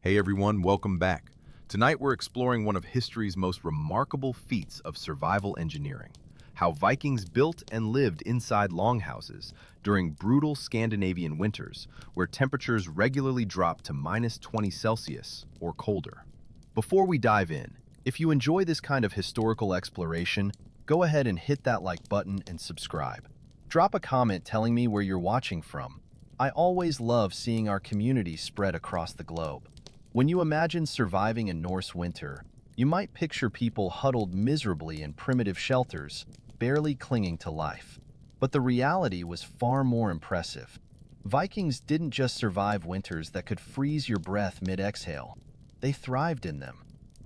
Hey everyone, welcome back. Tonight we're exploring one of history's most remarkable feats of survival engineering, how Vikings built and lived inside longhouses during brutal Scandinavian winters, where temperatures regularly drop to -20 Celsius or colder. Before we dive in, if you enjoy this kind of historical exploration, go ahead and hit that like button and subscribe. Drop a comment telling me where you're watching from. I always love seeing our community spread across the globe. When you imagine surviving a Norse winter, you might picture people huddled miserably in primitive shelters, barely clinging to life. But the reality was far more impressive. Vikings didn't just survive winters that could freeze your breath mid-exhale. They thrived in them.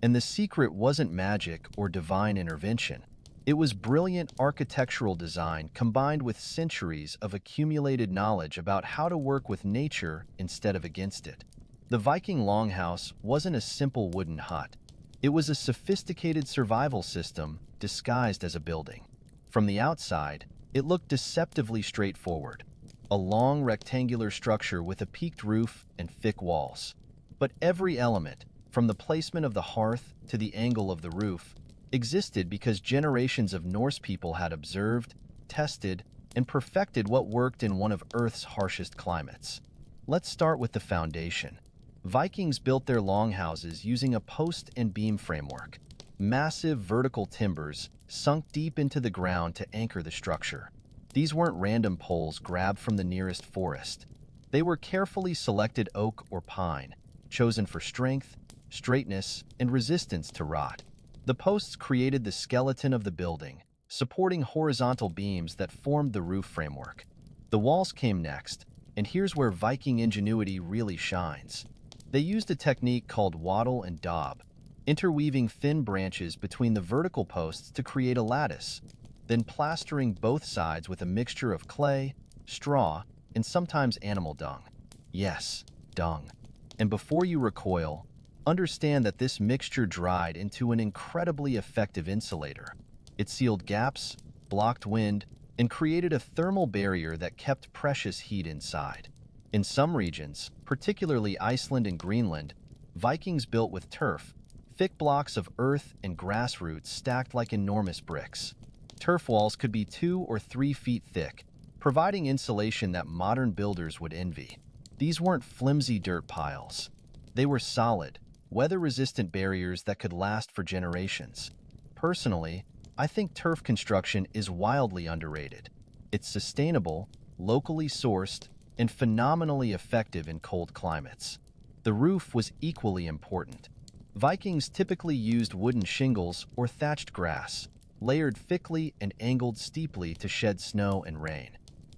And the secret wasn't magic or divine intervention. It was brilliant architectural design combined with centuries of accumulated knowledge about how to work with nature instead of against it. The Viking longhouse wasn't a simple wooden hut. It was a sophisticated survival system disguised as a building. From the outside, it looked deceptively straightforward, a long rectangular structure with a peaked roof and thick walls. But every element, from the placement of the hearth to the angle of the roof, existed because generations of Norse people had observed, tested, and perfected what worked in one of Earth's harshest climates. Let's start with the foundation. Vikings built their longhouses using a post and beam framework, massive vertical timbers sunk deep into the ground to anchor the structure. These weren't random poles grabbed from the nearest forest. They were carefully selected oak or pine, chosen for strength, straightness, and resistance to rot. The posts created the skeleton of the building, supporting horizontal beams that formed the roof framework. The walls came next, and here's where Viking ingenuity really shines. They used a technique called wattle and daub, interweaving thin branches between the vertical posts to create a lattice, then plastering both sides with a mixture of clay, straw, and sometimes animal dung. Yes, dung. And before you recoil, understand that this mixture dried into an incredibly effective insulator. It sealed gaps, blocked wind, and created a thermal barrier that kept precious heat inside. In some regions, particularly Iceland and Greenland, Vikings built with turf, thick blocks of earth and grass roots stacked like enormous bricks. Turf walls could be 2 or 3 feet thick, providing insulation that modern builders would envy. These weren't flimsy dirt piles. They were solid, weather-resistant barriers that could last for generations. Personally, I think turf construction is wildly underrated. It's sustainable, locally sourced, and phenomenally effective in cold climates. The roof was equally important. Vikings typically used wooden shingles or thatched grass, layered thickly and angled steeply to shed snow and rain.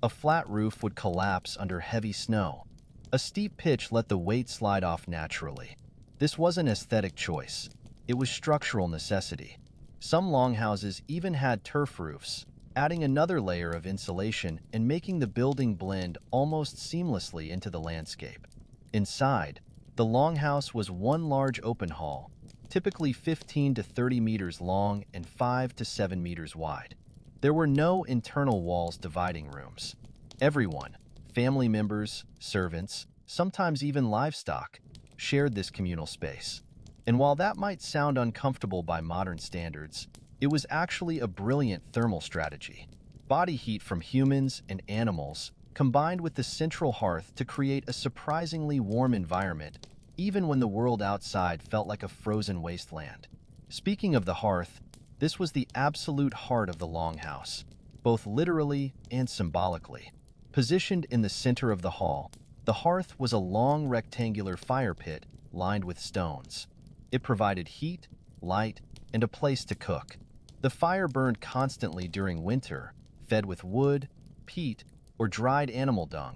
A flat roof would collapse under heavy snow. A steep pitch let the weight slide off naturally. This wasn't an aesthetic choice. It was structural necessity. Some longhouses even had turf roofs, adding another layer of insulation and making the building blend almost seamlessly into the landscape. Inside, the longhouse was one large open hall, typically 15 to 30 meters long and 5 to 7 meters wide. There were no internal walls dividing rooms. Everyone, family members, servants, sometimes even livestock, shared this communal space. And while that might sound uncomfortable by modern standards, it was actually a brilliant thermal strategy. Body heat from humans and animals combined with the central hearth to create a surprisingly warm environment, even when the world outside felt like a frozen wasteland. Speaking of the hearth, this was the absolute heart of the longhouse, both literally and symbolically. Positioned in the center of the hall, the hearth was a long rectangular fire pit lined with stones. It provided heat, light, and a place to cook. The fire burned constantly during winter, fed with wood, peat, or dried animal dung,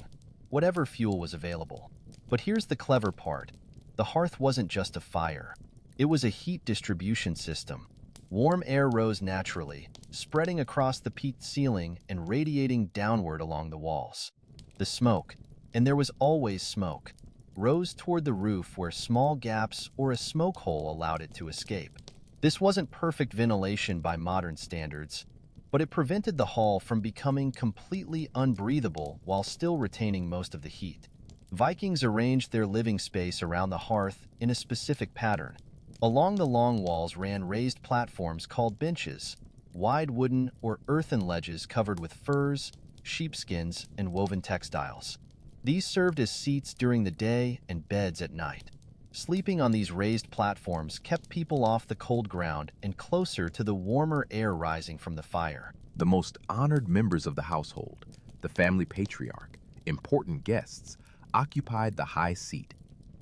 whatever fuel was available. But here's the clever part. The hearth wasn't just a fire. It was a heat distribution system. Warm air rose naturally, spreading across the peaked ceiling and radiating downward along the walls. The smoke, and there was always smoke, rose toward the roof where small gaps or a smoke hole allowed it to escape. This wasn't perfect ventilation by modern standards, but it prevented the hall from becoming completely unbreathable while still retaining most of the heat. Vikings arranged their living space around the hearth in a specific pattern. Along the long walls ran raised platforms called benches, wide wooden or earthen ledges covered with furs, sheepskins, and woven textiles. These served as seats during the day and beds at night. Sleeping on these raised platforms kept people off the cold ground and closer to the warmer air rising from the fire. The most honored members of the household, the family patriarch, important guests, occupied the high seat,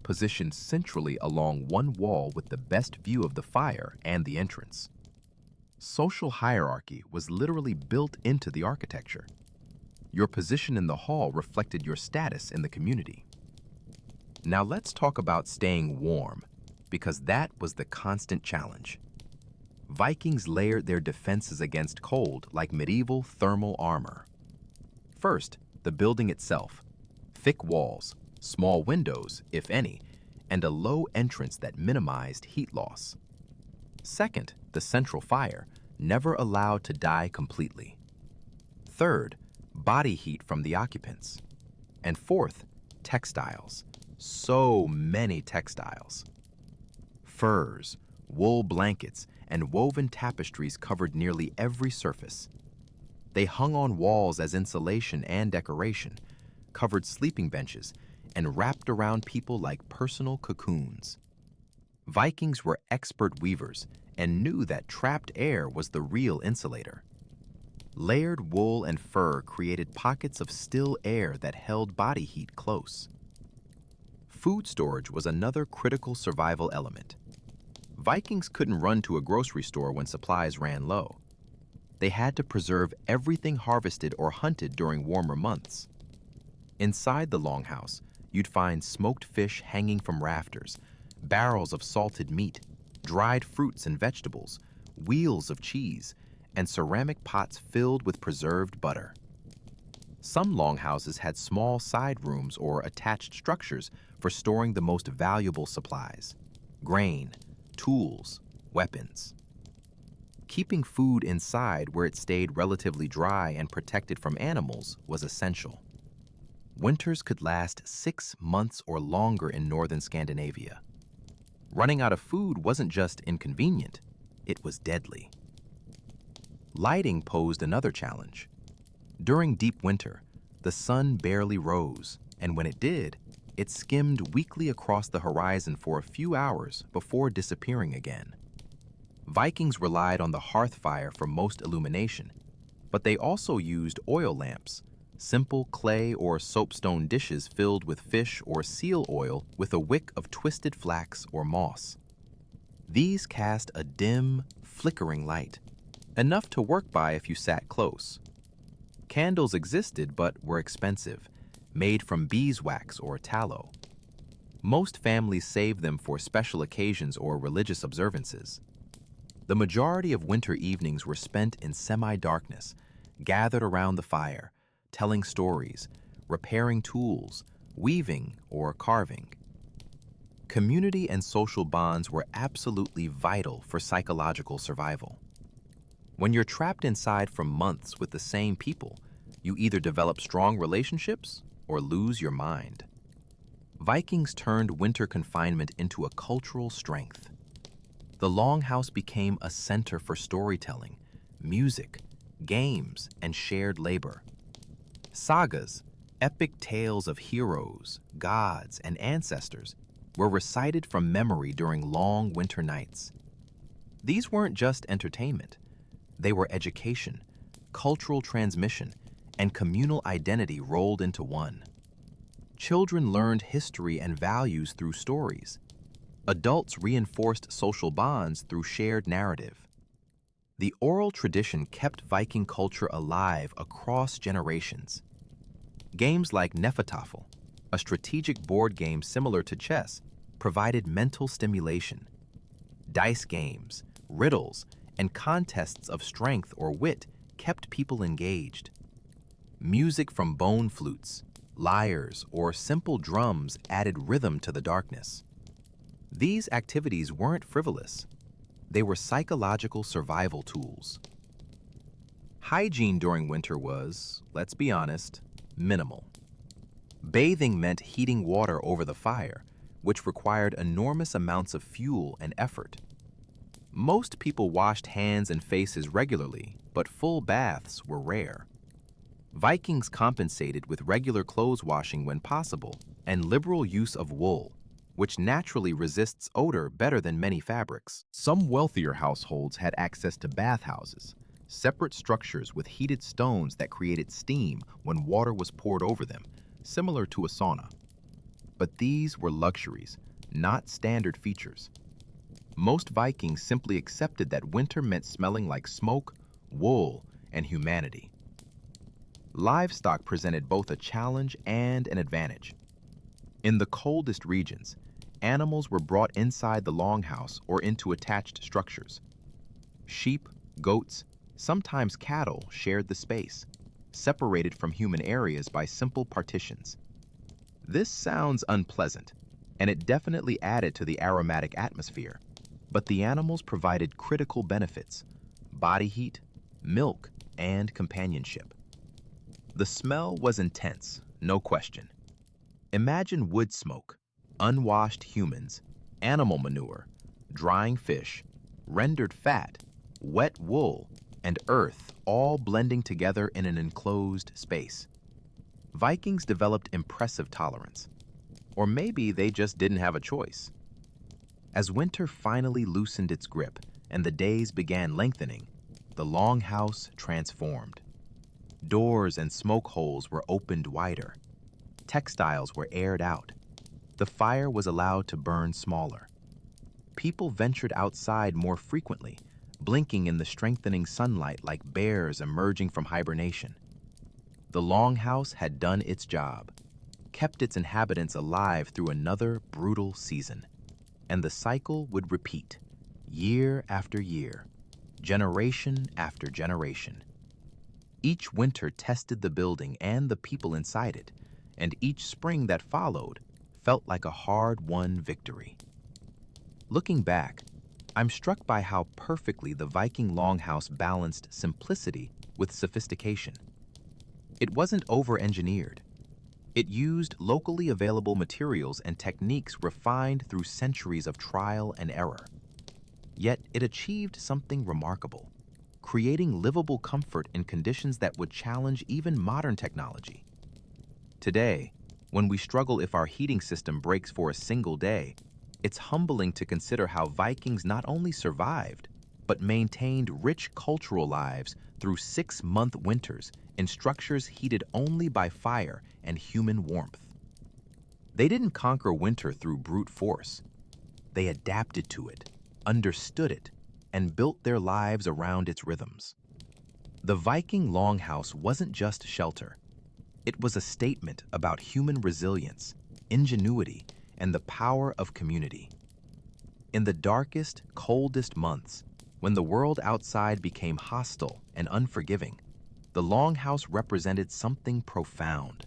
positioned centrally along one wall with the best view of the fire and the entrance. Social hierarchy was literally built into the architecture. Your position in the hall reflected your status in the community. Now let's talk about staying warm, because that was the constant challenge. Vikings layered their defenses against cold like medieval thermal armor. First, the building itself. Thick walls, small windows, if any, and a low entrance that minimized heat loss. Second, the central fire, never allowed to die completely. Third, body heat from the occupants. And fourth, textiles. So many textiles. Furs, wool blankets, and woven tapestries covered nearly every surface. They hung on walls as insulation and decoration, covered sleeping benches, and wrapped around people like personal cocoons. Vikings were expert weavers and knew that trapped air was the real insulator. Layered wool and fur created pockets of still air that held body heat close. Food storage was another critical survival element. Vikings couldn't run to a grocery store when supplies ran low. They had to preserve everything harvested or hunted during warmer months. Inside the Longhouse, you'd find smoked fish hanging from rafters, barrels of salted meat, dried fruits and vegetables, wheels of cheese, and ceramic pots filled with preserved butter. Some longhouses had small side rooms or attached structures for storing the most valuable supplies: grain, tools, weapons. Keeping food inside where it stayed relatively dry and protected from animals was essential. Winters could last 6 months or longer in northern Scandinavia. Running out of food wasn't just inconvenient, it was deadly. Lighting posed another challenge. During deep winter, the sun barely rose, and when it did, it skimmed weakly across the horizon for a few hours before disappearing again. Vikings relied on the hearth fire for most illumination, but they also used oil lamps, simple clay or soapstone dishes filled with fish or seal oil with a wick of twisted flax or moss. These cast a dim, flickering light, enough to work by if you sat close. Candles existed but were expensive, made from beeswax or tallow. Most families saved them for special occasions or religious observances. The majority of winter evenings were spent in semi-darkness, gathered around the fire, telling stories, repairing tools, weaving, or carving. Community and social bonds were absolutely vital for psychological survival. When you're trapped inside for months with the same people, you either develop strong relationships or lose your mind. Vikings turned winter confinement into a cultural strength. The Longhouse became a center for storytelling, music, games, and shared labor. Sagas, epic tales of heroes, gods, and ancestors, were recited from memory during long winter nights. These weren't just entertainment. They were education, cultural transmission, and communal identity rolled into one. Children learned history and values through stories. Adults reinforced social bonds through shared narrative. The oral tradition kept Viking culture alive across generations. Games like Nefatafel, a strategic board game similar to chess, provided mental stimulation. Dice games, riddles, and contests of strength or wit kept people engaged. Music from bone flutes, lyres, or simple drums added rhythm to the darkness. These activities weren't frivolous. They were psychological survival tools. Hygiene during winter was, let's be honest, minimal. Bathing meant heating water over the fire, which required enormous amounts of fuel and effort. Most people washed hands and faces regularly, but full baths were rare. Vikings compensated with regular clothes washing when possible and liberal use of wool, which naturally resists odor better than many fabrics. Some wealthier households had access to bathhouses, separate structures with heated stones that created steam when water was poured over them, similar to a sauna. But these were luxuries, not standard features. Most Vikings simply accepted that winter meant smelling like smoke, wool, and humanity. Livestock presented both a challenge and an advantage. In the coldest regions, animals were brought inside the longhouse or into attached structures. Sheep, goats, sometimes cattle shared the space, separated from human areas by simple partitions. This sounds unpleasant, and it definitely added to the aromatic atmosphere, but the animals provided critical benefits: body heat, milk, and companionship. The smell was intense, no question. Imagine wood smoke, unwashed humans, animal manure, drying fish, rendered fat, wet wool, and earth all blending together in an enclosed space. Vikings developed impressive tolerance. Or maybe they just didn't have a choice. As winter finally loosened its grip and the days began lengthening, the Longhouse transformed. Doors and smoke holes were opened wider. Textiles were aired out. The fire was allowed to burn smaller. People ventured outside more frequently, blinking in the strengthening sunlight like bears emerging from hibernation. The Longhouse had done its job, kept its inhabitants alive through another brutal season. And the cycle would repeat, year after year, generation after generation. Each winter tested the building and the people inside it, and each spring that followed felt like a hard-won victory. Looking back, I'm struck by how perfectly the Viking longhouse balanced simplicity with sophistication. It wasn't over-engineered. It used locally available materials and techniques refined through centuries of trial and error. Yet it achieved something remarkable, creating livable comfort in conditions that would challenge even modern technology. Today, when we struggle if our heating system breaks for a single day, it's humbling to consider how Vikings not only survived, but maintained rich cultural lives through 6-month winters in structures heated only by fire and human warmth. They didn't conquer winter through brute force. They adapted to it, understood it, and built their lives around its rhythms. The Viking longhouse wasn't just shelter. It was a statement about human resilience, ingenuity, and the power of community. In the darkest, coldest months, when the world outside became hostile and unforgiving, the longhouse represented something profound: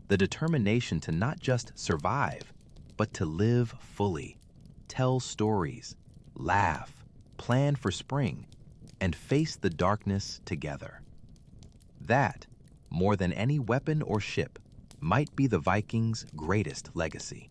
the determination to not just survive, but to live fully, tell stories, laugh, plan for spring, and face the darkness together. That, more than any weapon or ship, might be the Vikings' greatest legacy.